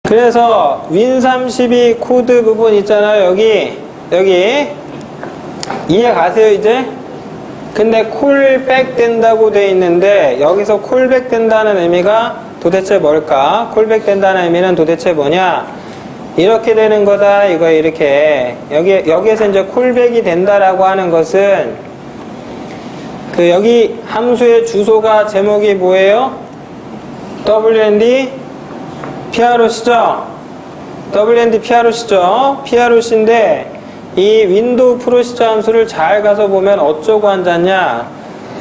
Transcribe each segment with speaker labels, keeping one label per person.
Speaker 1: 그래서 윈32 코드 부분 있잖아요. 여기 이해 가세요 이제? 근데 콜백 된다고 돼 있는데 여기서 콜백 된다는 의미가 도대체 뭘까? 콜백 된다는 의미는 도대체 뭐냐? 이렇게 되는 거다. 이거 이렇게 여기에서 이제 콜백이 된다라고 하는 것은 여기 함수의 주소가 제목이 뭐예요? WND PROC죠? WND PROC죠? PROC인데 이 윈도우 프로시저 함수를 잘 가서 보면 어쩌고 앉았냐?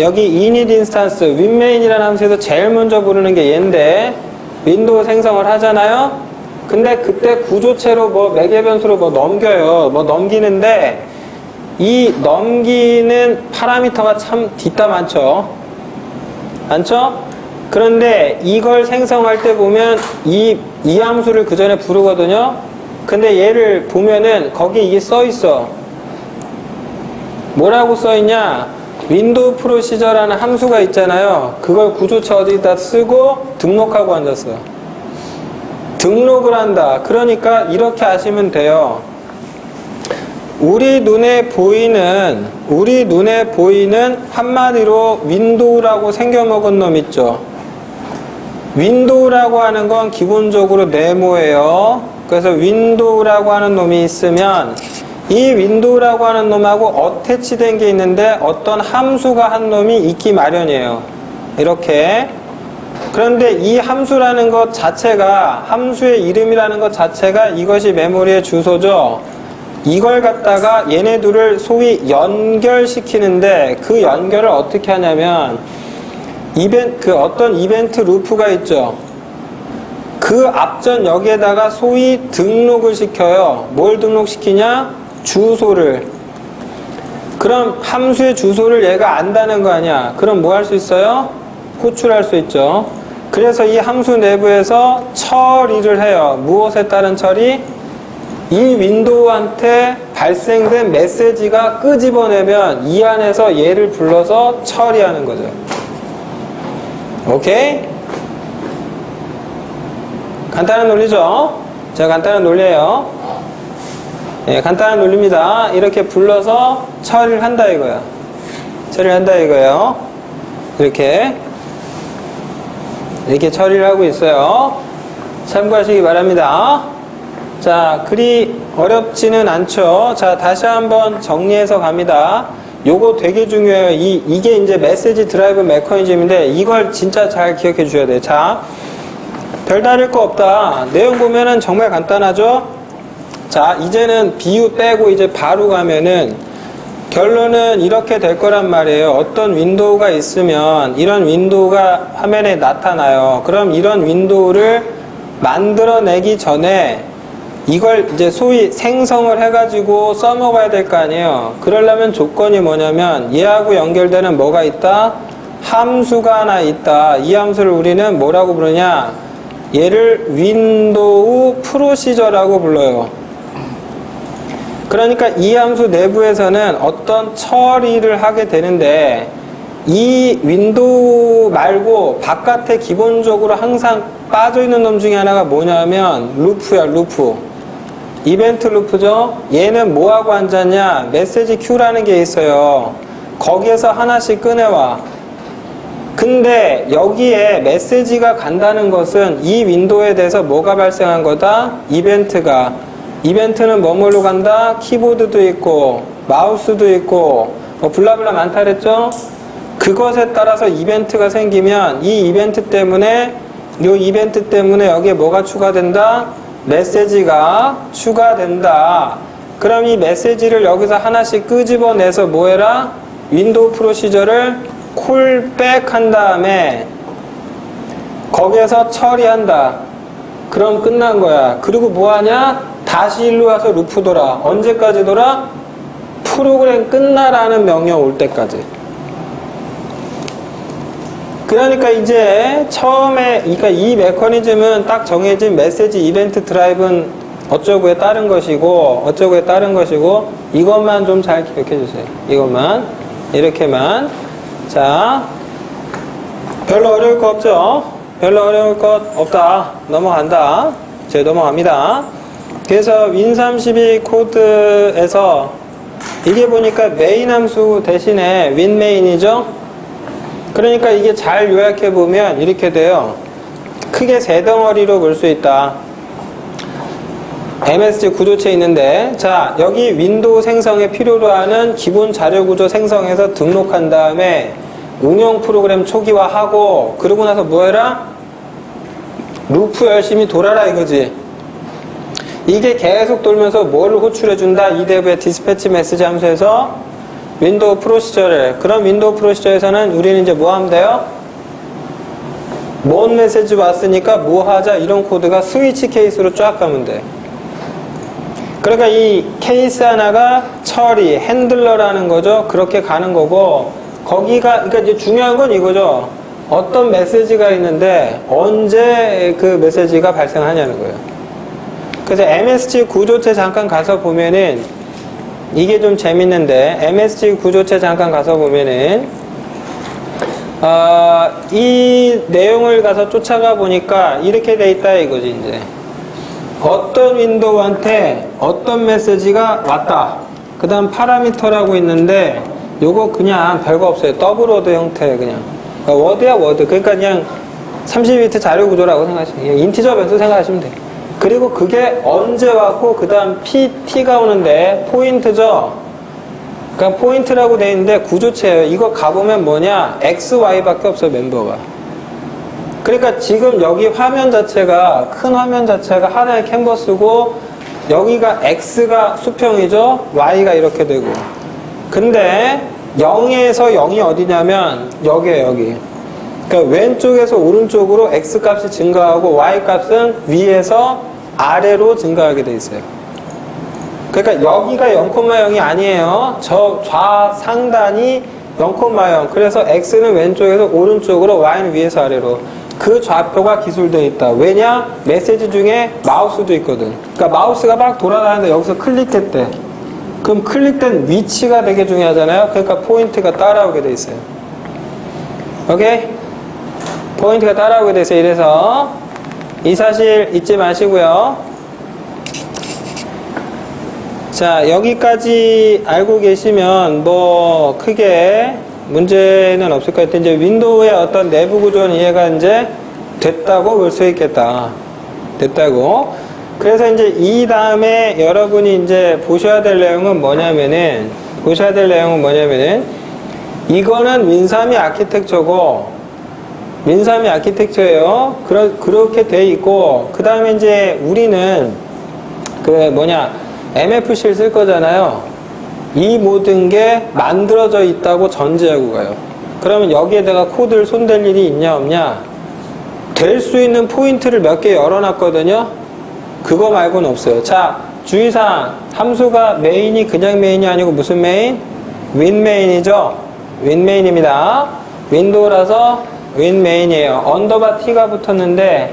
Speaker 1: 여기 init 인스턴스, 윈메인이라는 함수에서 제일 먼저 부르는 게 얘인데 윈도우 생성을 하잖아요? 근데 그때 구조체로 매개 변수로 넘겨요. 넘기는데 이 넘기는 파라미터가 참 뒷담 많죠? 많죠? 그런데 이걸 생성할 때 보면 이 함수를 그 전에 부르거든요? 근데 얘를 보면은 거기 이게 써있어. 뭐라고 써있냐? 윈도우 프로시저라는 함수가 있잖아요. 그걸 구조체 어디다 쓰고 등록하고 앉았어. 등록을 한다. 그러니까 이렇게 하시면 돼요. 우리 눈에 보이는 한마디로 윈도우라고 생겨먹은 놈 있죠. 윈도우라고 하는 건 기본적으로 네모예요. 그래서 윈도우라고 하는 놈이 있으면 이 윈도우라고 하는 놈하고 어태치 된 게 있는데 어떤 함수가 한 놈이 있기 마련이에요. 이렇게. 그런데 이 함수라는 것 자체가, 함수의 이름이라는 것 자체가 이것이 메모리의 주소죠. 이걸 갖다가 얘네 둘을 소위 연결시키는데 그 연결을 어떻게 하냐면 어떤 이벤트 루프가 있죠. 그 앞전 여기에다가 소위 등록을 시켜요. 뭘 등록시키냐? 주소를. 그럼 함수의 주소를 얘가 안다는 거 아니야. 그럼 뭐 할 수 있어요? 호출할 수 있죠. 그래서 이 함수 내부에서 처리를 해요. 무엇에 따른 처리? 이 윈도우한테 발생된 메시지가 끄집어내면 이 안에서 얘를 불러서 처리하는 거죠. 오케이? 간단한 논리죠? 자, 간단한 논리예요. 예, 간단한 논리입니다. 이렇게 불러서 처리를 한다 이거야. 처리를 한다 이거예요. 이렇게 처리를 하고 있어요. 참고하시기 바랍니다. 자, 그리 어렵지는 않죠. 자, 다시 한번 정리해서 갑니다. 요거 되게 중요해요. 이게 이제 메시지 드라이브 메커니즘인데 이걸 진짜 잘 기억해 주셔야 돼요. 자, 별다를 거 없다. 내용 보면은 정말 간단하죠? 자, 이제는 비유 빼고 이제 바로 가면은 결론은 이렇게 될 거란 말이에요. 어떤 윈도우가 있으면 이런 윈도우가 화면에 나타나요. 그럼 이런 윈도우를 만들어내기 전에 이걸 이제 소위 생성을 해가지고 써먹어야 될 거 아니에요. 그러려면 조건이 뭐냐면 얘하고 연결되는 뭐가 있다? 함수가 하나 있다. 이 함수를 우리는 뭐라고 부르냐? 얘를 윈도우 프로시저라고 불러요. 그러니까 이 함수 내부에서는 어떤 처리를 하게 되는데 이 윈도우 말고 바깥에 기본적으로 항상 빠져있는 놈 중에 하나가 뭐냐면 루프야, 루프. 이벤트 루프죠? 얘는 뭐하고 앉았냐? 메시지 큐라는 게 있어요. 거기에서 하나씩 꺼내와. 근데 여기에 메시지가 간다는 것은 이 윈도우에 대해서 뭐가 발생한 거다? 이벤트가. 이벤트는 뭐뭐로 간다? 키보드도 있고 마우스도 있고 블라블라 많다 그랬죠? 그것에 따라서 이벤트가 생기면 이 이벤트 때문에 여기에 뭐가 추가된다? 메시지가 추가된다. 그럼 이 메시지를 여기서 하나씩 끄집어내서 뭐 해라? 윈도우 프로시저를 콜백 한 다음에 거기에서 처리한다. 그럼 끝난 거야. 그리고 뭐 하냐? 다시 일로 와서 루프 돌아. 언제까지 돌아? 프로그램 끝나라는 명령 올 때까지. 그러니까 이제 처음에, 그러니까 이 메커니즘은 딱 정해진 메시지 이벤트 드라이브는 어쩌고에 따른 것이고, 이것만 좀 잘 기억해 주세요. 이것만. 이렇게만. 자, 별로 어려울 거 없죠? 별로 어려울 것 없다. 넘어간다. 이제 넘어갑니다. 그래서 윈32 코드에서 이게 보니까 메인 함수 대신에 윈메인이죠. 그러니까 이게 잘 요약해 보면 이렇게 돼요. 크게 세 덩어리로 볼 수 있다. MSG 구조체 있는데, 자, 여기 윈도우 생성에 필요로 하는 기본 자료 구조 생성해서 등록한 다음에 응용 프로그램 초기화하고, 그러고 나서 뭐 해라? 루프 열심히 돌아라 이거지. 이게 계속 돌면서 뭐를 호출해준다? 이데브의 디스패치 메시지 함수에서 윈도우 프로시저를. 그럼 윈도우 프로시저에서는 우리는 이제 뭐 하면 돼요? 뭔 메시지 왔으니까 뭐 하자? 이런 코드가 스위치 케이스로 쫙 가면 돼. 그러니까 이 케이스 하나가 처리, 핸들러라는 거죠. 그렇게 가는 거고, 거기가, 그러니까 이제 중요한 건 이거죠. 어떤 메시지가 있는데 언제 그 메시지가 발생하냐는 거예요. 그래서 MSG 구조체 잠깐 가서 보면은 이게 좀 재밌는데, MSG 구조체 잠깐 가서 보면은 이 내용을 가서 쫓아가 보니까 이렇게 돼 있다 이거지. 이제 어떤 윈도우한테 어떤 메시지가 왔다. 그 다음 파라미터라고 있는데 요거 그냥 별거 없어요. 더블 워드 형태 그냥 워드야 워드. 그러니까 그냥 32비트 자료 구조라고 생각하시면 돼요. 인티저 변수 생각하시면 돼요. 그리고 그게 언제 왔고 그 다음 PT가 오는데 포인트죠. 그러니까 포인트라고 돼 있는데 구조체예요. 이거 가보면 뭐냐? XY밖에 없어요. 멤버가. 그러니까 지금 여기 화면 자체가 큰 화면 자체가 하나의 캔버스고 여기가 X가 수평이죠. Y가 이렇게 되고. 근데 0에서 0이 어디냐면 여기에요. 여기. 그러니까 왼쪽에서 오른쪽으로 X 값이 증가하고 Y 값은 위에서 아래로 증가하게 돼 있어요. 그러니까 여기가 0,0이 아니에요. 저 좌상단이 0,0. 그래서 X는 왼쪽에서 오른쪽으로, Y는 위에서 아래로. 그 좌표가 기술되어 있다. 왜냐? 메시지 중에 마우스도 있거든. 그러니까 마우스가 막 돌아다니는데 여기서 클릭했대. 그럼 클릭된 위치가 되게 중요하잖아요. 그러니까 포인트가 따라오게 돼 있어요. 오케이? 포인트가 따라오게 돼 있어요. 이래서 이 사실 잊지 마시고요. 자, 여기까지 알고 계시면 뭐 크게 문제는 없을 것 같아요. 이제 윈도우의 어떤 내부 구조는 이해가 이제 됐다고 볼 수 있겠다. 됐다고. 그래서 이제 이 다음에 여러분이 이제 보셔야 될 내용은 뭐냐면은, 이거는 윈32 아키텍처고, 윈32 아키텍처예요. 그렇게 돼 있고, 그 다음에 이제 우리는 MFC를 쓸 거잖아요. 이 모든 게 만들어져 있다고 전제하고 가요. 그러면 여기에다가 코드를 손댈 일이 있냐 없냐? 될 수 있는 포인트를 몇 개 열어놨거든요. 그거 말고는 없어요. 자, 주의사항. 함수가 메인이 그냥 메인이 아니고 무슨 메인? 윈메인이죠. 윈메인입니다. 윈도우라서 윈메인이에요. 언더바 T가 붙었는데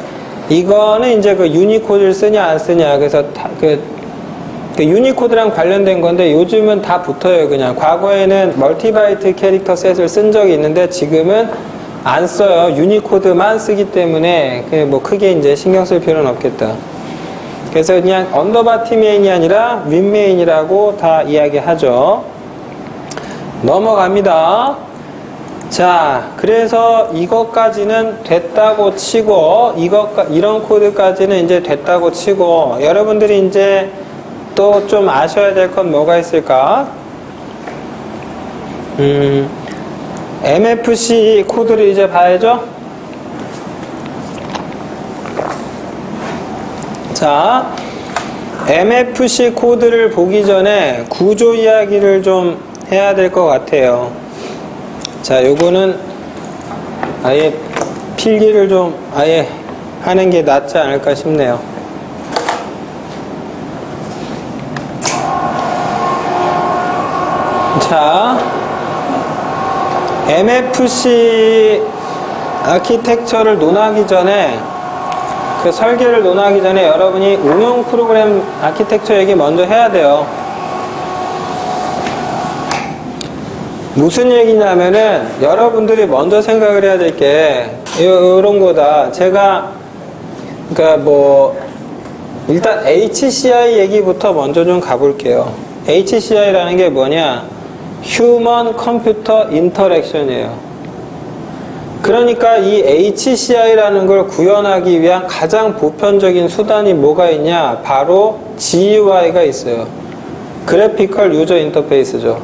Speaker 1: 이거는 이제 그 유니코드를 쓰냐 안 쓰냐. 그래서 그 유니코드랑 관련된 건데 요즘은 다 붙어요. 그냥 과거에는 멀티바이트 캐릭터 셋을 쓴 적이 있는데 지금은 안 써요. 유니코드만 쓰기 때문에 뭐 크게 이제 신경 쓸 필요는 없겠다. 그래서 그냥 언더바 T 메인이 아니라 윈 메인이라고 다 이야기하죠. 넘어갑니다. 자, 그래서 이것까지는 됐다고 치고 이런 코드까지는 이제 됐다고 치고 여러분들이 이제 또 좀 아셔야 될 건 뭐가 있을까? MFC 코드를 이제 봐야죠. 자, MFC 코드를 보기 전에 구조 이야기를 좀 해야 될 것 같아요. 자, 요거는 아예 필기를 좀 아예 하는 게 낫지 않을까 싶네요. 자, MFC 아키텍처를 논하기 전에, 그 설계를 논하기 전에 여러분이 응용 프로그램 아키텍처 얘기 먼저 해야 돼요. 무슨 얘기냐면은 여러분들이 먼저 생각을 해야 될 게 이런 거다. 제가 그러니까 뭐 일단 HCI 얘기부터 먼저 좀 가볼게요. HCI라는 게 뭐냐? Human Computer Interaction이에요. 그러니까 이 HCI라는 걸 구현하기 위한 가장 보편적인 수단이 뭐가 있냐? 바로 GUI가 있어요. 그래피컬 유저 인터페이스죠.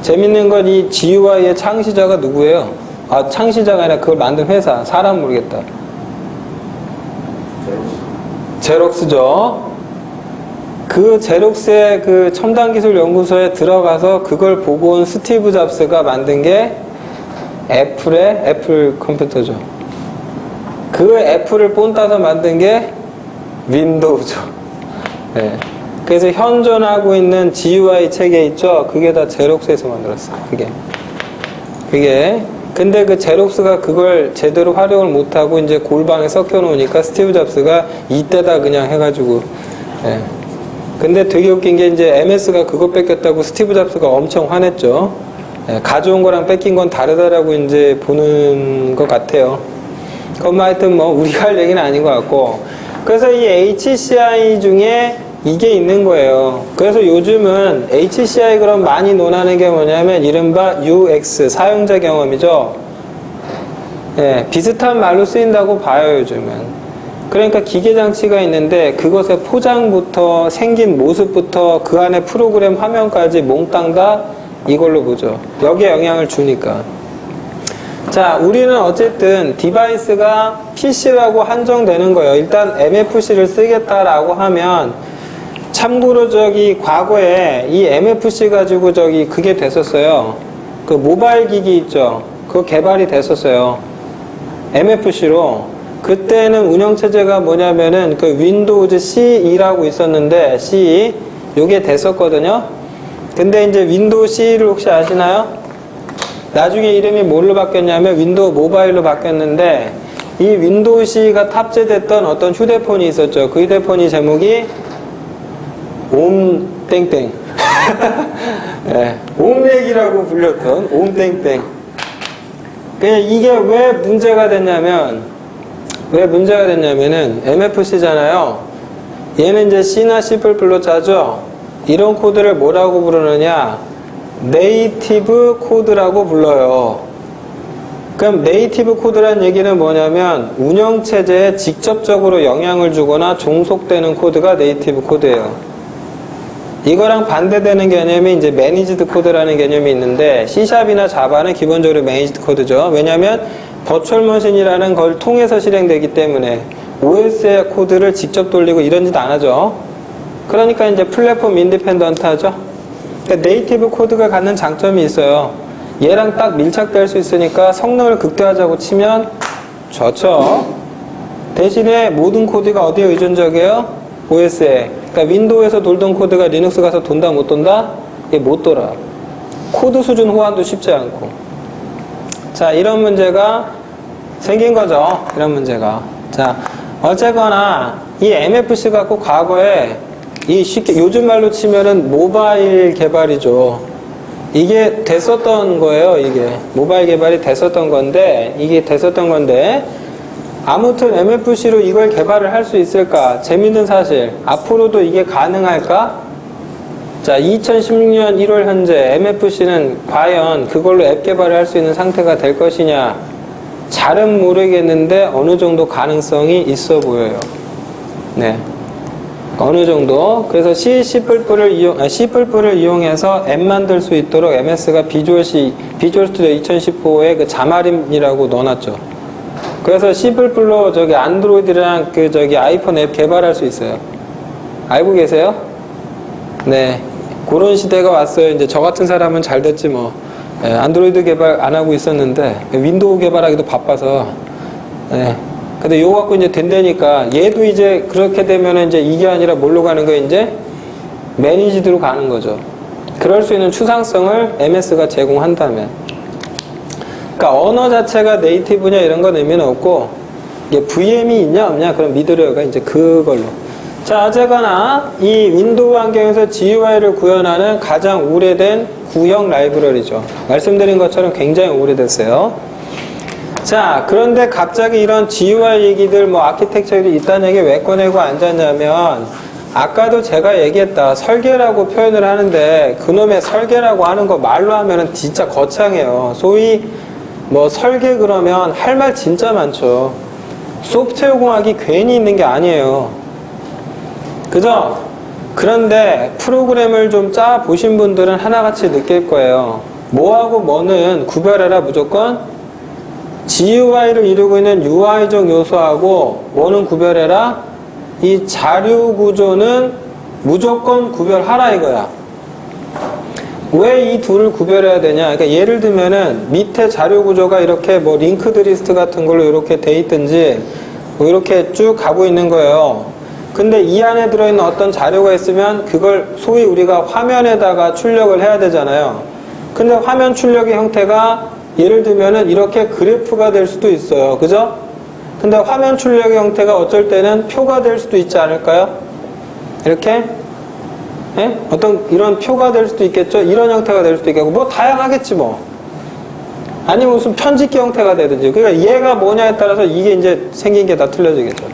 Speaker 1: 재밌는 건 이 GUI의 창시자가 누구예요? 아, 창시자가 아니라 그걸 만든 회사. 사람 모르겠다. 제록스죠. 그 제록스의 그 첨단기술 연구소에 들어가서 그걸 보고 온 스티브 잡스가 만든 게 애플의 애플 컴퓨터죠. 그 애플을 본따서 만든 게 윈도우죠. 네. 그래서 현존하고 있는 GUI 체계 있죠? 그게 다 제록스에서 만들었어요. 그게. 근데 그 제록스가 그걸 제대로 활용을 못하고 이제 골방에 섞여 놓으니까 스티브 잡스가 이때다 그냥 해가지고. 네. 근데 되게 웃긴 게 이제 MS가 그거 뺏겼다고 스티브 잡스가 엄청 화냈죠. 네. 가져온 거랑 뺏긴 건 다르다라고 이제 보는 것 같아요. 그건 하여튼 뭐 우리가 할 얘기는 아닌 것 같고. 그래서 이 HCI 중에 이게 있는 거예요. 그래서 요즘은 HCI 그럼 많이 논하는 게 뭐냐면 이른바 UX, 사용자 경험이죠. 예, 비슷한 말로 쓰인다고 봐요, 요즘은. 그러니까 기계장치가 있는데 그것의 포장부터 생긴 모습부터 그 안에 프로그램 화면까지 몽땅 다 이걸로 보죠. 여기에 영향을 주니까. 자, 우리는 어쨌든 디바이스가 PC라고 한정되는 거예요. 일단 MFC를 쓰겠다라고 하면 참고로 저기 과거에 이 MFC 가지고 저기 그게 됐었어요. 그 모바일 기기 있죠. 그거 개발이 됐었어요. MFC로. 그때는 운영체제가 뭐냐면은 그 윈도우즈 CE라고 있었는데 CE 요게 됐었거든요. 근데 이제 윈도우 CE를 혹시 아시나요? 나중에 이름이 뭘로 바뀌었냐면 윈도우 모바일로 바뀌었는데 이 윈도우 CE가 탑재됐던 어떤 휴대폰이 있었죠. 그 휴대폰이 제목이 옴땡땡. 네, 옴렉이라고 불렸던 옴땡땡. 이게 왜 문제가 됐냐면은 MFC잖아요. 얘는 이제 C나 C++로 짜죠. 이런 코드를 뭐라고 부르느냐? 네이티브 코드라고 불러요. 그럼 네이티브 코드란 얘기는 뭐냐면 운영체제에 직접적으로 영향을 주거나 종속되는 코드가 네이티브 코드예요. 이거랑 반대되는 개념이 이제 매니지드 코드라는 개념이 있는데 C샵이나 자바는 기본적으로 매니지드 코드죠. 왜냐하면 버추얼 머신이라는 걸 통해서 실행되기 때문에 OS의 코드를 직접 돌리고 이런 짓 안 하죠. 그러니까 이제 플랫폼 인디펜던트 하죠. 그러니까 네이티브 코드가 갖는 장점이 있어요. 얘랑 딱 밀착될 수 있으니까 성능을 극대화하자고 치면 좋죠. 대신에 모든 코드가 어디에 의존적이에요? OS에. 그러니까 윈도우에서 돌던 코드가 리눅스 가서 돈다 못 돈다? 이게 못 돌아. 코드 수준 호환도 쉽지 않고. 자, 이런 문제가 생긴 거죠. 이런 문제가. 자, 어쨌거나 이 MFC 갖고 과거에 이 쉽게 요즘 말로 치면은 모바일 개발이죠. 이게 됐었던 거예요. 이게 모바일 개발이 됐었던 건데 아무튼 MFC로 이걸 개발을 할 수 있을까? 재밌는 사실. 앞으로도 이게 가능할까? 자, 2016년 1월 현재 MFC는 과연 그걸로 앱 개발을 할 수 있는 상태가 될 것이냐? 잘은 모르겠는데 어느 정도 가능성이 있어 보여요. 네. 어느 정도. 그래서 C++를 이용해서 앱 만들 수 있도록 MS가 비주얼 스튜디오 2014에 그 자마림이라고 넣어놨죠. 그래서 C++로 저기 안드로이드랑 그 저기 아이폰 앱 개발할 수 있어요. 알고 계세요? 네. 그런 시대가 왔어요. 이제 저 같은 사람은 잘 됐지 뭐. 네, 안드로이드 개발 안 하고 있었는데 윈도우 개발하기도 바빠서. 네. 근데 요거 갖고 이제 된다니까 얘도 이제 그렇게 되면 이제 이게 아니라 뭘로 가는 거예요? 이제 매니지드로 가는 거죠. 그럴 수 있는 추상성을 MS가 제공한다면. 그러니까 언어 자체가 네이티브냐 이런 건 의미는 없고 이게 VM이 있냐 없냐 그럼 미드웨어가 이제 그걸로. 자, 어쨌거나 이 윈도우 환경에서 GUI를 구현하는 가장 오래된 구형 라이브러리죠. 말씀드린 것처럼 굉장히 오래됐어요. 자, 그런데 갑자기 이런 GUI 얘기들, 뭐 아키텍처들이 있다는 얘기 왜 꺼내고 앉았냐면, 아까도 제가 얘기했다. 설계라고 표현을 하는데, 그놈의 설계라고 하는 거 말로 하면은 진짜 거창해요. 소위, 뭐 설계 그러면 할 말 진짜 많죠. 소프트웨어 공학이 괜히 있는 게 아니에요. 그죠? 그런데 프로그램을 좀 짜 보신 분들은 하나같이 느낄 거예요. 뭐하고 뭐는 구별해라 무조건. GUI를 이루고 있는 UI적 요소하고 뭐는 구별해라. 이 자료 구조는 무조건 구별하라 이거야. 왜 이 둘을 구별해야 되냐? 그러니까 예를 들면은 밑에 자료 구조가 이렇게 뭐 링크드 리스트 같은 걸로 이렇게 돼 있든지 뭐 이렇게 쭉 가고 있는 거예요. 근데 이 안에 들어있는 어떤 자료가 있으면 그걸 소위 우리가 화면에다가 출력을 해야 되잖아요. 근데 화면 출력의 형태가 예를 들면은 이렇게 그래프가 될 수도 있어요. 그죠? 근데 화면 출력의 형태가 어쩔 때는 표가 될 수도 있지 않을까요? 이렇게? 예? 어떤 이런 표가 될 수도 있겠죠? 이런 형태가 될 수도 있겠고, 뭐 다양하겠지 뭐. 아니면 무슨 편집기 형태가 되든지. 그러니까 얘가 뭐냐에 따라서 이게 이제 생긴 게 다 틀려지겠죠.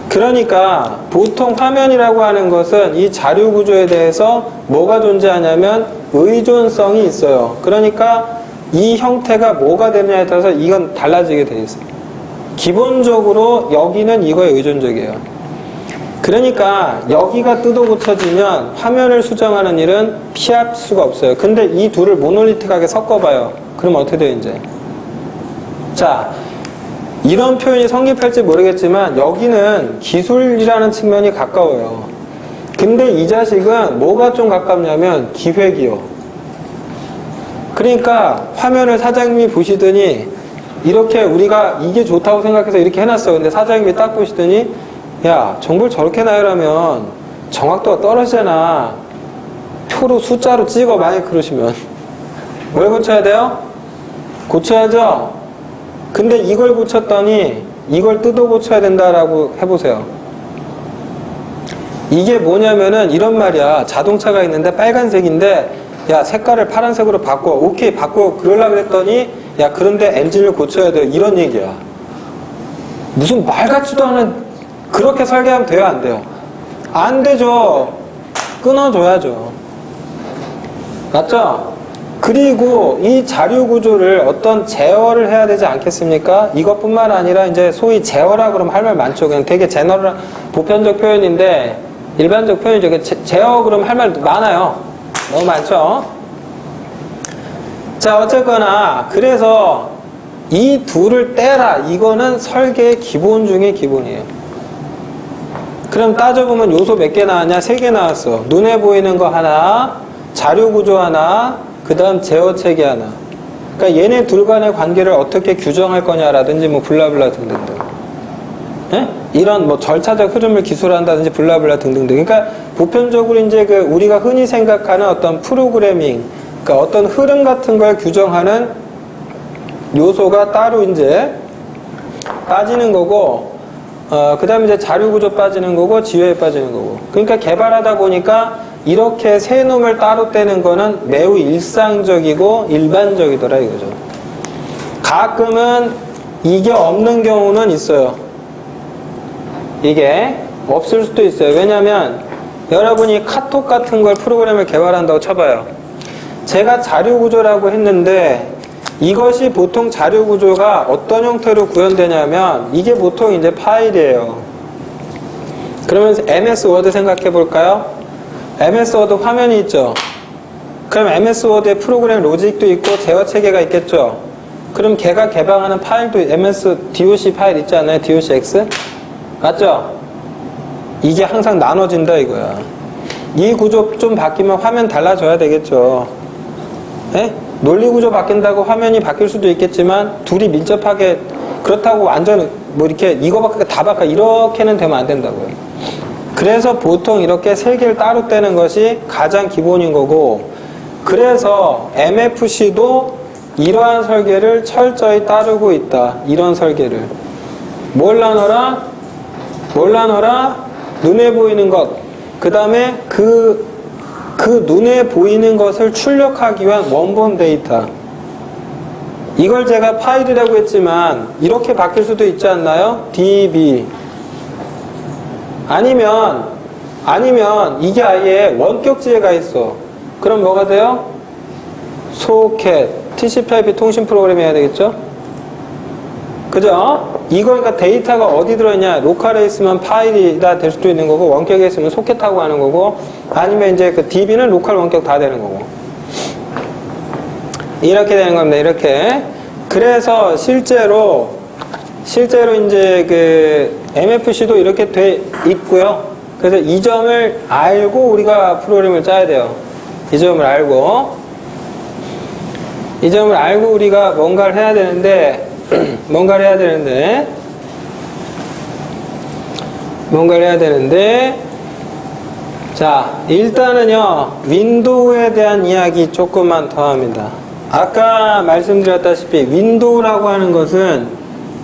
Speaker 1: 그러니까 보통 화면이라고 하는 것은 이 자료 구조에 대해서 뭐가 존재하냐면 의존성이 있어요. 그러니까 이 형태가 뭐가 되느냐에 따라서 이건 달라지게 돼 있어요. 기본적으로 여기는 이거에 의존적이에요. 그러니까 여기가 뜯어 고쳐지면 화면을 수정하는 일은 피할 수가 없어요. 근데 이 둘을 모놀리틱하게 섞어봐요. 그럼 어떻게 돼요 이제? 자, 이런 표현이 성립할지 모르겠지만 여기는 기술이라는 측면이 가까워요. 근데 이 자식은 뭐가 좀 가깝냐면 기획이요. 그러니까 화면을 사장님이 보시더니 이렇게 우리가 이게 좋다고 생각해서 이렇게 해놨어. 근데 사장님이 딱 보시더니 야, 정보를 저렇게 나열하면 정확도가 떨어지잖아. 표로 숫자로 찍어 만약 그러시면 뭘 고쳐야 돼요? 고쳐야죠. 근데 이걸 고쳤더니 이걸 뜯어 고쳐야 된다라고 해보세요. 이게 뭐냐면은 이런 말이야. 자동차가 있는데 빨간색인데 야 색깔을 파란색으로 바꿔. 오케이 바꿔. 그러려고 했더니 야 그런데 엔진을 고쳐야 돼. 이런 얘기야. 무슨 말 같지도 않은 그렇게 설계하면 돼요 안 돼요? 안 되죠. 끊어줘야죠. 맞죠? 그리고 이 자료 구조를 어떤 제어를 해야 되지 않겠습니까? 이것뿐만 아니라 이제 소위 제어라 그러면 할 말 많죠. 그냥 되게 제너럴 보편적 표현인데 일반적 표현이죠. 제어 그러면 할 말 많아요. 너무 많죠. 자 어쨌거나 그래서 이 둘을 떼라. 이거는 설계의 기본 중에 기본이에요. 그럼 따져보면 요소 몇 개 나왔냐? 3개 나왔어. 눈에 보이는 거 하나, 자료 구조 하나, 그 다음 제어 체계 하나. 그러니까 얘네 둘 간의 관계를 어떻게 규정할 거냐라든지 뭐 블라블라 등등등. 예? 이런 뭐 절차적 흐름을 기술한다든지 블라블라 등등등. 그러니까 보편적으로 이제 그 우리가 흔히 생각하는 어떤 프로그래밍, 그러니까 어떤 흐름 같은 걸 규정하는 요소가 따로 이제 빠지는 거고, 그 다음에 이제 자료 구조 빠지는 거고, 지휘에 빠지는 거고. 그러니까 개발하다 보니까 이렇게 세 놈을 따로 떼는 거는 매우 일상적이고 일반적이더라 이거죠. 가끔은 이게 없는 경우는 있어요. 이게 없을 수도 있어요. 왜냐하면 여러분이 카톡 같은 걸 프로그램을 개발한다고 쳐봐요. 제가 자료 구조라고 했는데 이것이 보통 자료 구조가 어떤 형태로 구현되냐면 이게 보통 이제 파일이에요. 그러면서 MS 워드 생각해 볼까요? MS 워드 화면이 있죠. 그럼 MS 워드에 프로그램 로직도 있고 제어 체계가 있겠죠. 그럼 걔가 개방하는 파일도 MS DOC 파일 있지 않나요? DOCX? 맞죠? 이게 항상 나눠진다 이거야. 이 구조 좀 바뀌면 화면 달라져야 되겠죠. 예? 논리 구조 바뀐다고 화면이 바뀔 수도 있겠지만 둘이 밀접하게 그렇다고 완전 뭐 이렇게 이거밖에 다 바꿔 이렇게는 되면 안 된다고요. 그래서 보통 이렇게 세 개를 따로 떼는 것이 가장 기본인 거고, 그래서 MFC도 이러한 설계를 철저히 따르고 있다. 이런 설계를. 뭘 나눠라? 눈에 보이는 것. 그 다음에 그 눈에 보이는 것을 출력하기 위한 원본 데이터. 이걸 제가 파일이라고 했지만 이렇게 바뀔 수도 있지 않나요? db 아니면 이게 아예 원격지에 가 있어. 그럼 뭐가 돼요? 소켓 TCP/IP 통신 프로그램 해야 되겠죠? 그죠? 이거 그러니까 데이터가 어디 들어있냐? 로컬에 있으면 파일이다 될 수도 있는 거고, 원격에 있으면 소켓하고 하는 거고, 아니면 이제 그 DB는 로컬 원격 다 되는 거고. 이렇게 되는 겁니다. 이렇게. 그래서 실제로 이제 그 MFC도 이렇게 돼 있고요. 그래서 이 점을 알고 우리가 프로그램을 짜야 돼요. 이 점을 알고 우리가 뭔가를 해야 되는데 자, 일단은요, 윈도우에 대한 이야기 조금만 더 합니다. 아까 말씀드렸다시피 윈도우라고 하는 것은,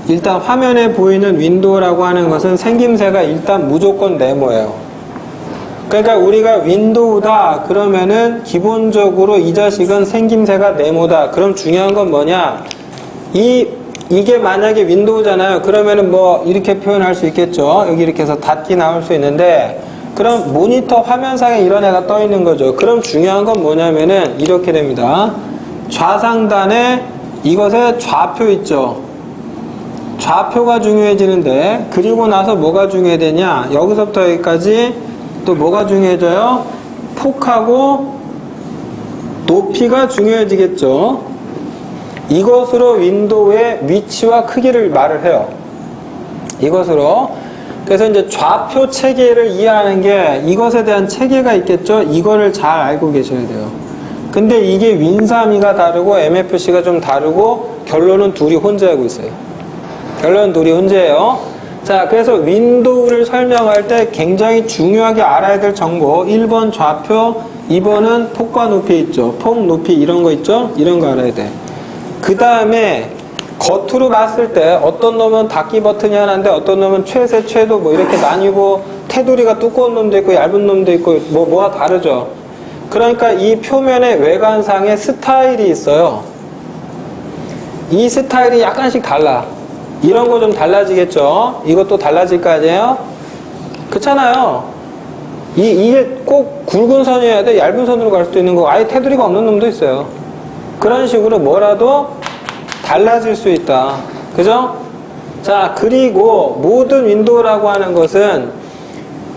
Speaker 1: 일단 화면에 보이는 윈도우라고 하는 것은 생김새가 일단 무조건 네모예요. 그러니까 우리가 윈도우다 그러면은 기본적으로 이 자식은 생김새가 네모다. 그럼 중요한 건 뭐냐? 이게 만약에 윈도우잖아요. 그러면은 뭐 이렇게 표현할 수 있겠죠. 여기 이렇게 해서 닫기 나올 수 있는데, 그럼 모니터 화면상에 이런 애가 떠 있는 거죠. 그럼 중요한 건 뭐냐면은 이렇게 됩니다. 좌상단에 이것의 좌표 있죠. 좌표가 중요해지는데, 그리고 나서 뭐가 중요해되냐? 여기서부터 여기까지 또 뭐가 중요해져요? 폭하고 높이가 중요해지겠죠. 이것으로 윈도우의 위치와 크기를 말을 해요. 이것으로. 그래서 이제 좌표 체계를 이해하는 게, 이것에 대한 체계가 있겠죠. 이거를 잘 알고 계셔야 돼요. 근데 이게 윈3가 다르고 MFC가 좀 다르고, 결론은 둘이 혼재하고 있어요. 결론은 둘이 혼재예요. 자, 그래서 윈도우를 설명할 때 굉장히 중요하게 알아야 될 정보, 1번 좌표, 2번은 폭과 높이 있죠. 폭, 높이 이런 거 있죠. 이런 거 알아야 돼. 그 다음에 겉으로 봤을 때 어떤 놈은 닫기 버튼이 하나인데, 어떤 놈은 최세, 최도 뭐 이렇게 나뉘고, 테두리가 두꺼운 놈도 있고 얇은 놈도 있고 뭐가 다르죠. 그러니까 이 표면의 외관상의 스타일이 있어요. 이 스타일이 약간씩 달라. 이런 거 좀 달라지겠죠. 이것도 달라질 거 아니에요? 그렇잖아요. 이게 꼭 굵은 선이어야 돼? 얇은 선으로 갈 수도 있는 거고, 아예 테두리가 없는 놈도 있어요. 그런 식으로 뭐라도 달라질 수 있다. 그죠? 자, 그리고 모든 윈도우라고 하는 것은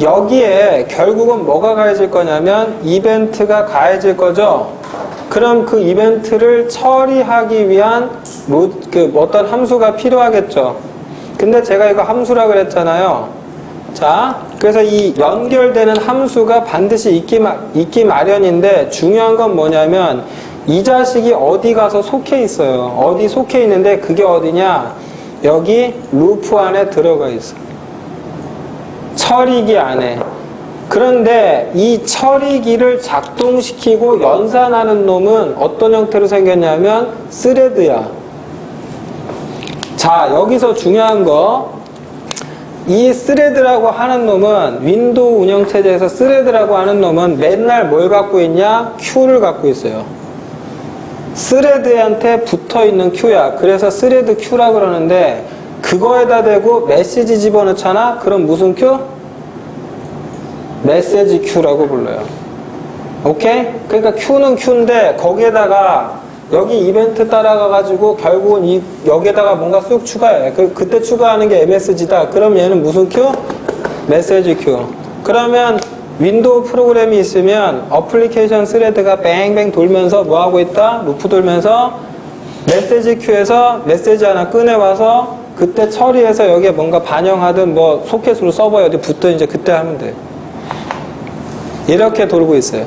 Speaker 1: 여기에 결국은 뭐가 가해질 거냐면 이벤트가 가해질 거죠. 그럼 그 이벤트를 처리하기 위한 어떤 함수가 필요하겠죠. 근데 제가 이거 함수라고 그랬잖아요. 자, 그래서 이 연결되는 함수가 반드시 있기 마련인데, 중요한 건 뭐냐면 이 자식이 어디 가서 속해 있어요. 어디 속해 있는데, 그게 어디냐? 여기 루프 안에 들어가 있어. 처리기 안에. 그런데 이 처리기를 작동시키고 연산하는 놈은 어떤 형태로 생겼냐면 스레드야. 자, 여기서 중요한 거, 이 스레드라고 하는 놈은, 윈도우 운영체제에서 스레드라고 하는 놈은 맨날 뭘 갖고 있냐? Q를 갖고 있어요. 스레드한테 붙어있는 Q야. 그래서 스레드 Q라고 그러는데, 그거에다 대고 메시지 집어넣잖아? 그럼 무슨 Q? 메시지 Q라고 불러요. 오케이? 그러니까 Q는 Q인데, 거기에다가 여기 이벤트 따라가가지고 결국은 여기에다가 뭔가 쑥 추가해. 그때 추가하는 게 MSG다. 그럼 얘는 무슨 Q? 메시지 Q. 그러면 윈도우 프로그램이 있으면 어플리케이션 스레드가 뱅뱅 돌면서 뭐 하고 있다? 루프 돌면서 메시지 큐에서 메시지 하나 꺼내와서 그때 처리해서 여기에 뭔가 반영하든 뭐 소켓으로 서버에 어디 붙든 이제 그때 하면 돼. 이렇게 돌고 있어요.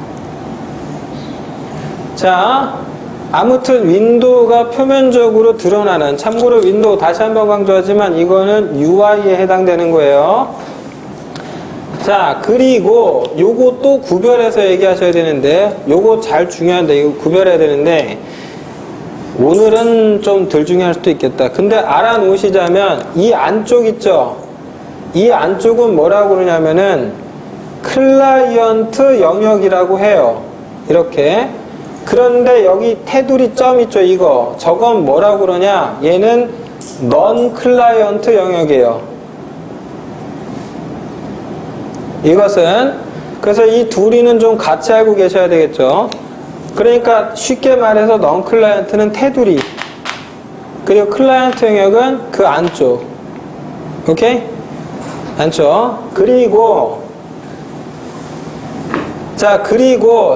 Speaker 1: 자, 아무튼 윈도우가 표면적으로 드러나는, 참고로 윈도우 다시 한번 강조하지만 이거는 UI에 해당되는 거예요. 자, 그리고 요거 또 구별해서 얘기하셔야 되는데, 요거 잘 중요한데 이거 구별해야 되는데, 오늘은 좀 덜 중요할 수도 있겠다. 근데 알아놓으시자면 이 안쪽 있죠? 이 안쪽은 뭐라고 그러냐면은 클라이언트 영역이라고 해요. 이렇게. 그런데 여기 테두리 점 있죠, 이거. 저건 뭐라고 그러냐? 얘는 non 클라이언트 영역이에요. 이것은, 그래서 이 둘이는 좀 같이 알고 계셔야 되겠죠. 그러니까 쉽게 말해서 non 클라이언트는 테두리, 그리고 클라이언트 영역은 그 안쪽. 오케이? 안쪽. 그리고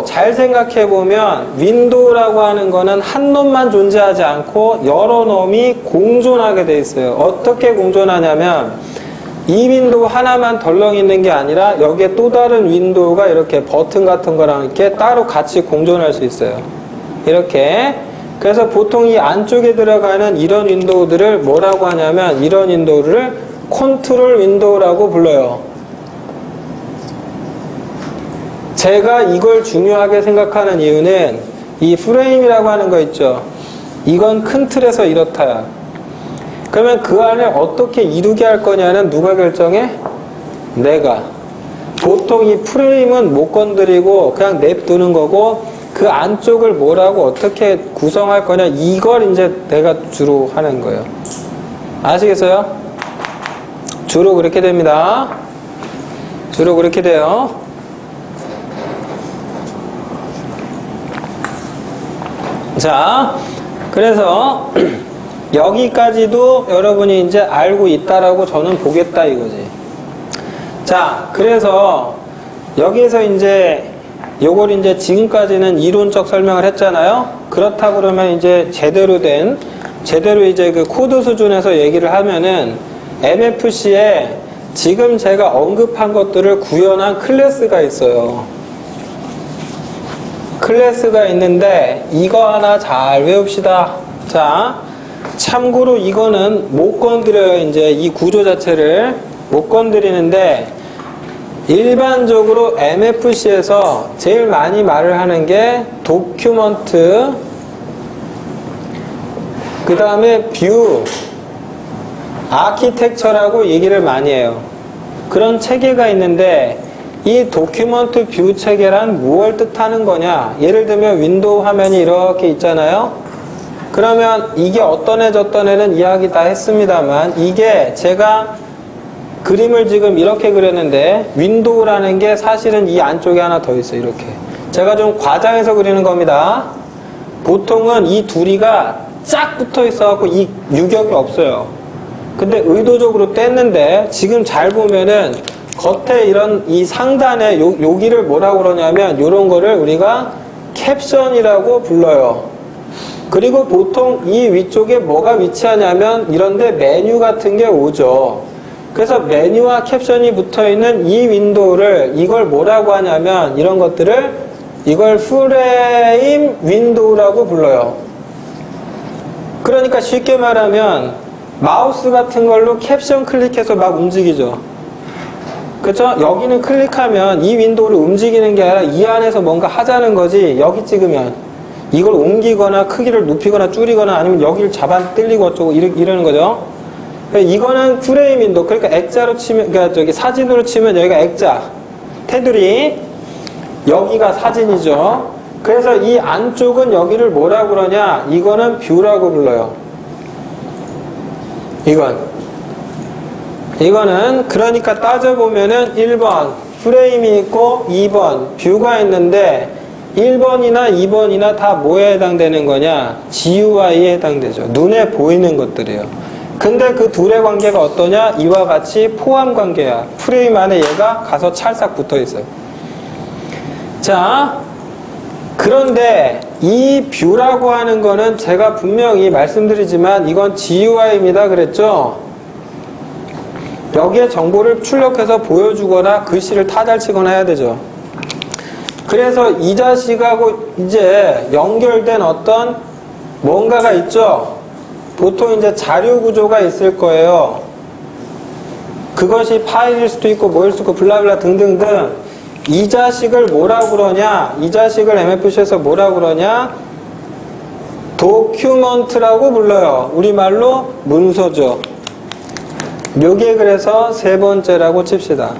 Speaker 1: 잘 생각해보면 윈도우라고 하는 거는 한 놈만 존재하지 않고 여러 놈이 공존하게 돼 있어요. 어떻게 공존하냐면 이 윈도우 하나만 덜렁 있는 게 아니라 여기에 또 다른 윈도우가 이렇게 버튼 같은 거랑 이렇게 따로 같이 공존할 수 있어요. 이렇게. 그래서 보통 이 안쪽에 들어가는 이런 윈도우들을 뭐라고 하냐면 이런 윈도우를 컨트롤 윈도우라고 불러요. 제가 이걸 중요하게 생각하는 이유는 이 프레임이라고 하는 거 있죠. 이건 큰 틀에서 이렇다야. 그러면 그 안에 어떻게 이루게 할 거냐는 누가 결정해? 내가. 보통 이 프레임은 못 건드리고 그냥 냅두는 거고 그 안쪽을 뭐라고 어떻게 구성할 거냐 이걸 이제 내가 주로 하는 거예요. 아시겠어요? 주로 그렇게 됩니다. 주로 그렇게 돼요. 자, 그래서 여기까지도 여러분이 이제 알고 있다라고 저는 보겠다 이거지. 자, 그래서 여기에서 이제 요걸 이제 지금까지는 이론적 설명을 했잖아요. 그렇다 그러면 이제 제대로 이제 그 코드 수준에서 얘기를 하면은 MFC에 지금 제가 언급한 것들을 구현한 클래스가 있어요. 클래스가 있는데 이거 하나 잘 외웁시다. 자, 참고로 이거는 못 건드려요. 이제 이 구조 자체를 못 건드리는데 일반적으로 MFC에서 제일 많이 말을 하는 게 도큐먼트, 그 다음에 뷰, 아키텍처라고 얘기를 많이 해요. 그런 체계가 있는데 이 도큐먼트 뷰 체계란 무엇을 뜻하는 거냐? 예를 들면 윈도우 화면이 이렇게 있잖아요. 그러면 이게 어떤 애 저떤 애는 이야기 다 했습니다만 이게 제가 그림을 지금 이렇게 그렸는데 윈도우라는 게 사실은 이 안쪽에 하나 더 있어요. 이렇게. 제가 좀 과장해서 그리는 겁니다. 보통은 이 둘이가 쫙 붙어 있어갖고 이 유격이 없어요. 근데 의도적으로 뗐는데 지금 잘 보면은 겉에 이런 이 상단에 여기를 뭐라고 그러냐면 이런 거를 우리가 캡션이라고 불러요. 그리고 보통 이 위쪽에 뭐가 위치하냐면 이런데 메뉴 같은 게 오죠. 그래서 메뉴와 캡션이 붙어있는 이 윈도우를 이걸 뭐라고 하냐면 이런 것들을 이걸 프레임 윈도우라고 불러요. 그러니까 쉽게 말하면 마우스 같은 걸로 캡션 클릭해서 막 움직이죠. 그렇죠? 여기는 클릭하면 이 윈도우를 움직이는 게 아니라 이 안에서 뭔가 하자는 거지. 여기 찍으면 이걸 옮기거나 크기를 높이거나 줄이거나 아니면 여기를 잡아 뜰리고 어쩌고 이러는 거죠. 이거는 프레임 윈도우. 그러니까 액자로 치면, 그러니까 저기 사진으로 치면 여기가 액자, 테두리, 여기가 사진이죠. 그래서 이 안쪽은 여기를 뭐라고 그러냐? 이거는 뷰라고 불러요. 이거는 그러니까 따져보면은 1번 프레임이 있고 2번 뷰가 있는데 1번이나 2번이나 다 뭐에 해당되는 거냐? GUI에 해당되죠. 눈에 보이는 것들이에요. 근데 그 둘의 관계가 어떠냐? 이와 같이 포함 관계야. 프레임 안에 얘가 가서 찰싹 붙어 있어요. 자, 그런데 이 뷰라고 하는 거는 제가 분명히 말씀드리지만 이건 GUI입니다. 그랬죠? 여기에 정보를 출력해서 보여주거나 글씨를 타달치거나 해야 되죠. 그래서 이 자식하고 이제 연결된 어떤 뭔가가 있죠. 보통 이제 자료 구조가 있을 거예요. 그것이 파일일 수도 있고 뭐일 수도 있고 블라블라 등등등. 이 자식을 뭐라고 그러냐? 이 자식을 MFC에서 뭐라고 그러냐? 도큐먼트라고 불러요. 우리말로 문서죠. 묘기에 그래서 세 번째라고 칩시다.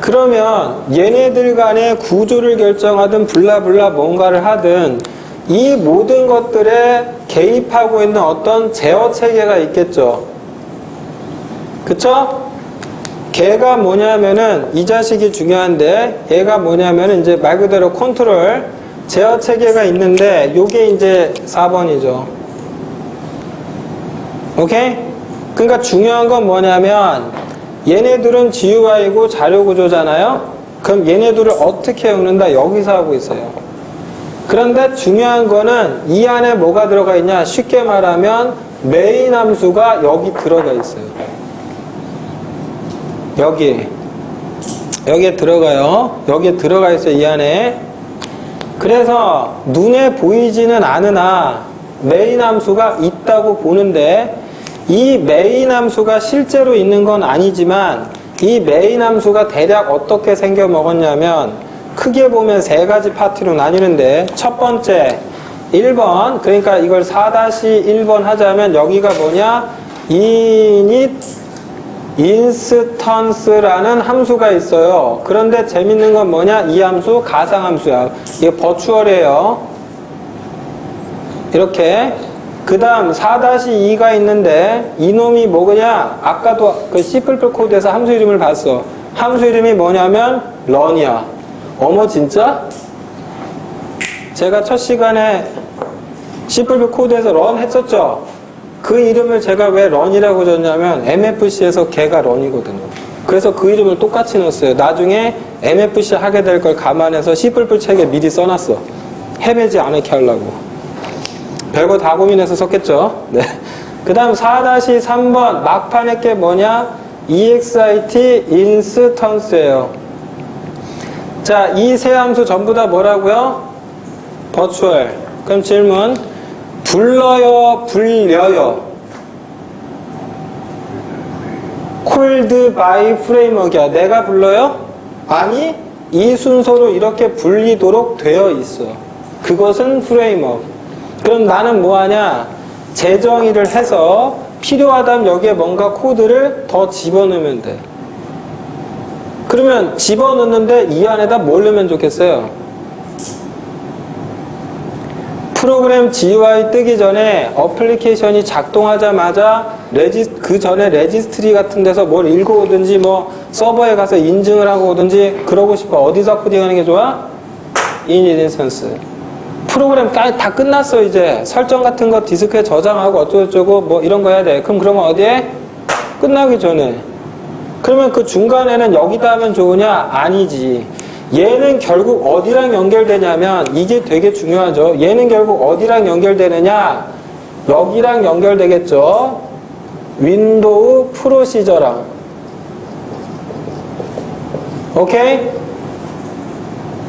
Speaker 1: 그 그러면 얘네들 간의 구조를 결정하든 블라블라 뭔가를 하든 이 모든 것들에 개입하고 있는 어떤 제어 체계가 있겠죠. 그쵸? 걔가 뭐냐면은 이 자식이 중요한데 얘가 뭐냐면은 이제 말 그대로 컨트롤 제어 체계가 있는데 요게 이제 4번이죠. 오케이? 그러니까 중요한 건 뭐냐면 얘네들은 GUI고 자료구조잖아요. 그럼 얘네들을 어떻게 읽는다? 여기서 하고 있어요. 그런데 중요한 거는 이 안에 뭐가 들어가 있냐? 쉽게 말하면 메인 함수가 여기 들어가 있어요. 여기에 들어가요. 여기에 들어가 있어요. 이 안에. 그래서 눈에 보이지는 않으나 메인 함수가 있다고 보는데 이 메인 함수가 실제로 있는 건 아니지만 이 메인 함수가 대략 어떻게 생겨 먹었냐면 크게 보면 세 가지 파트로 나뉘는데 첫 번째 1번 그러니까 이걸 4-1번 하자면 여기가 뭐냐 init instance라는 함수가 있어요. 그런데 재밌는 건 뭐냐 이 함수 가상함수야. 이게 버추얼이에요. 이렇게 그 다음 4-2가 있는데 이놈이 뭐냐 아까도 그 C++ 코드에서 함수 이름을 봤어. 함수 이름이 뭐냐면 run이야. 어머 진짜? 제가 첫 시간에 C++ 코드에서 run 했었죠. 그 이름을 제가 왜 run이라고 줬냐면 MFC에서 걔가 run이거든요. 그래서 그 이름을 똑같이 넣었어요. 나중에 MFC 하게 될 걸 감안해서 C++ 책에 미리 써놨어. 헤매지 않게 하려고. 별거 다 고민해서 썼겠죠. 네. 그 다음 4-3번 막판에 게 뭐냐 EXIT instance예요. 자, 이 세 함수 전부 다 뭐라고요? 버추얼. 그럼 질문 불러요 불려요 called by framework이야. 내가 불러요? 아니 이 순서로 이렇게 불리도록 되어 있어. 그것은 프레임워크. 그럼 나는 뭐하냐 재정의를 해서 필요하다면 여기에 뭔가 코드를 더 집어넣으면 돼. 그러면 집어넣는데 이 안에다 뭘 넣으면 좋겠어요? 프로그램 GUI 뜨기 전에 어플리케이션이 작동하자마자 그 전에 레지스트리 같은 데서 뭘 읽어오든지 뭐 서버에 가서 인증을 하고 오든지 그러고 싶어. 어디서 코딩하는 게 좋아? init instance. 프로그램 다 끝났어. 이제 설정 같은 거 디스크에 저장하고 어쩌고저쩌고 뭐 이런 거 해야 돼. 그럼 그런 거 어디에? 끝나기 전에. 그러면 그 중간에는 여기다 하면 좋으냐? 아니지. 얘는 결국 어디랑 연결되냐면 이게 되게 중요하죠. 얘는 결국 어디랑 연결되느냐? 여기랑 연결되겠죠. 윈도우 프로시저랑. 오케이?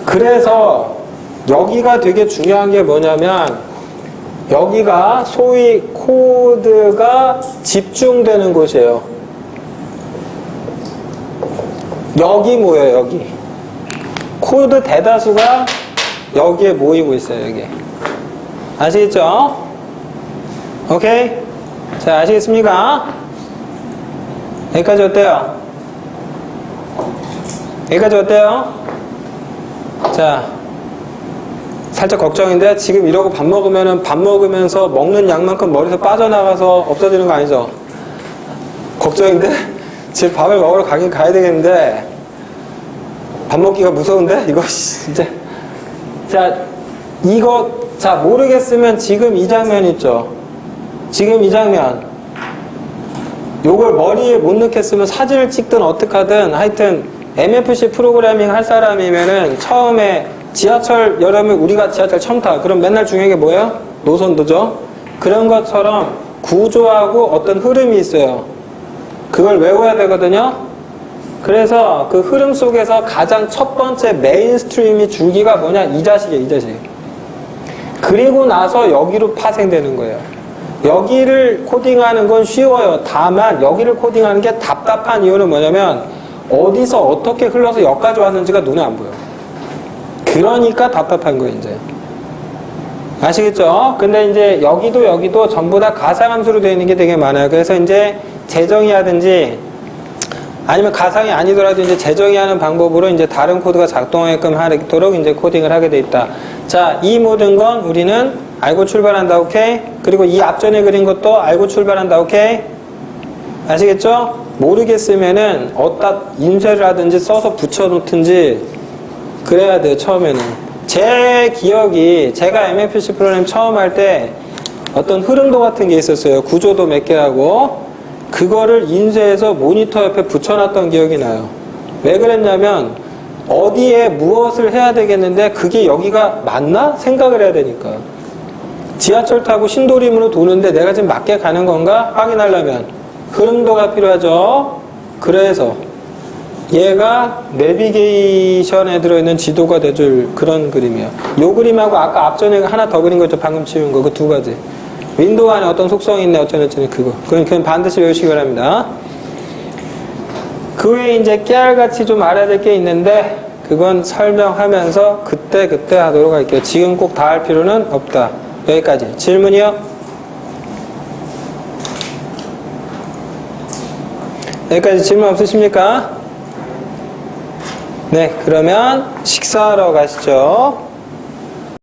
Speaker 1: 그래서 여기가 되게 중요한 게 뭐냐면 여기가 소위 코드가 집중되는 곳이에요. 여기 모여요. 여기. 코드 대다수가 여기에 모이고 있어요. 여기. 아시겠죠? 오케이? 자, 아시겠습니까? 여기까지 어때요? 여기까지 어때요? 자, 살짝 걱정인데 지금 이러고 밥 먹으면은 밥 먹으면서 먹는 양만큼 머리에서 빠져나가서 없어지는 거 아니죠? 걱정인데? 지금 밥을 먹으러 가긴 가야 되겠는데 밥 먹기가 무서운데? 이거 진짜. 자, 이거 자 모르겠으면 지금 이 장면 있죠? 지금 이 장면 요걸 머리에 못 넣겠으면 사진을 찍든 어떻게 하든 하여튼 MFC 프로그래밍 할 사람이면은 처음에 지하철 여러분 우리가 지하철 처음 타. 그럼 맨날 중요한 게 뭐예요? 노선도죠. 그런 것처럼 구조하고 어떤 흐름이 있어요. 그걸 외워야 되거든요. 그래서 그 흐름 속에서 가장 첫 번째 메인스트림이 줄기가 뭐냐? 이 자식이에요. 이 자식. 그리고 나서 여기로 파생되는 거예요. 여기를 코딩하는 건 쉬워요. 다만 여기를 코딩하는 게 답답한 이유는 뭐냐면 어디서 어떻게 흘러서 여기까지 왔는지가 눈에 안 보여. 그러니까 답답한 거예요, 이제. 아시겠죠? 근데 이제 여기도 전부 다 가상함수로 되어 있는 게 되게 많아요. 그래서 이제 재정의하든지 아니면 가상이 아니더라도 이제 재정의 하는 방법으로 이제 다른 코드가 작동하게끔 하도록 이제 코딩을 하게 돼 있다. 자, 이 모든 건 우리는 알고 출발한다. 오케이? 그리고 이 앞전에 그린 것도 알고 출발한다. 오케이? 아시겠죠? 모르겠으면은 어디다 인쇄를 하든지 써서 붙여놓든지 그래야 돼요. 처음에는. 제 기억이 제가 MFC 프로그램 처음 할 때 어떤 흐름도 같은 게 있었어요. 구조도 몇 개 하고 그거를 인쇄해서 모니터 옆에 붙여놨던 기억이 나요. 왜 그랬냐면 어디에 무엇을 해야 되겠는데 그게 여기가 맞나? 생각을 해야 되니까. 지하철 타고 신도림으로 도는데 내가 지금 맞게 가는 건가? 확인하려면 흐름도가 필요하죠. 그래서 얘가 내비게이션에 들어있는 지도가 돼줄 그런 그림이야. 요 그림하고 아까 앞전에 하나 더 그린 거 있죠. 방금 치운 거. 그 두 가지. 윈도우 안에 어떤 속성이 있네. 어쩌고저쩌고 그거. 그건 반드시 외우시기 바랍니다. 그 외에 이제 깨알같이 좀 알아야 될 게 있는데 그건 설명하면서 그때 하도록 할게요. 지금 꼭 다 할 필요는 없다. 여기까지. 질문이요? 여기까지 질문 없으십니까? 네, 그러면 식사하러 가시죠.